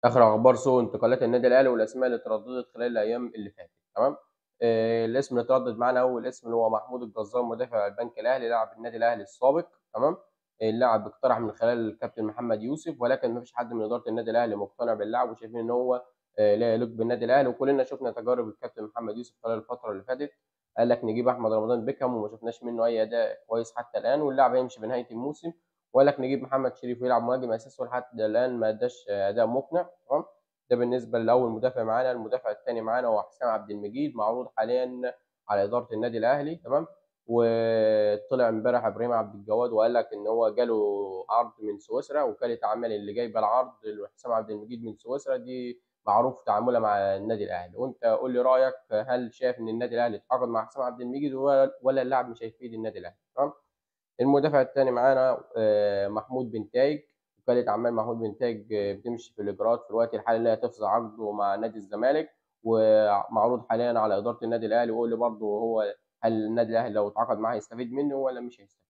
آخر أخبار سوق انتقالات النادي الأهلي والأسماء اللي اترددت خلال الأيام اللي فاتت، تمام. الاسم اللي اتردد معانا أول اسم اللي هو محمود الجزار مدافع البنك الأهلي لاعب النادي الأهلي السابق، تمام. اللاعب اقترح من خلال الكابتن محمد يوسف، ولكن ما فيش حد من إدارة النادي الأهلي مقتنع باللاعب وشايفين إن هو لا يليق بالنادي الأهلي، وكلنا شفنا تجارب الكابتن محمد يوسف خلال الفترة اللي فاتت. قال لك نجيب أحمد رمضان بيكهام وما شفناش منه أي أداء كويس حتى الآن، واللاعب هيمشي بنهاية الموسم. وقال لك نجيب محمد شريف ويلعب مهاجم أساسي ولحد الآن ما أداش أداء مقنع، تمام. ده بالنسبة لأول مدافع معانا. المدافع الثاني معانا هو حسام عبد المجيد، معروض حاليًا على إدارة النادي الأهلي، تمام. وطلع امبارح إبراهيم عبد الجواد وقال لك إن هو جاله عرض من سويسرا، وكالة أعمال اللي جايبة العرض لحسام عبد المجيد من سويسرا دي معروف تعاملها مع النادي الأهلي. وأنت قُل لي رأيك، هل شايف إن النادي الأهلي يتعاقد مع حسام عبد المجيد والّا اللاعب مش هيفيد النادي الأهلي؟ تمام. المدافع التاني معانا محمود بنتايج. وكالة أعمال محمود بنتايج بتمشي في الإجراءات في الوقت الحالي إن هي تفسخ عقده مع نادي الزمالك، ومعروض حاليًا على إدارة النادي الأهلي. وقُل لي برضه هل النادي الأهلي لو اتعاقد معاه هيستفيد منه والّا مش هيستفيد؟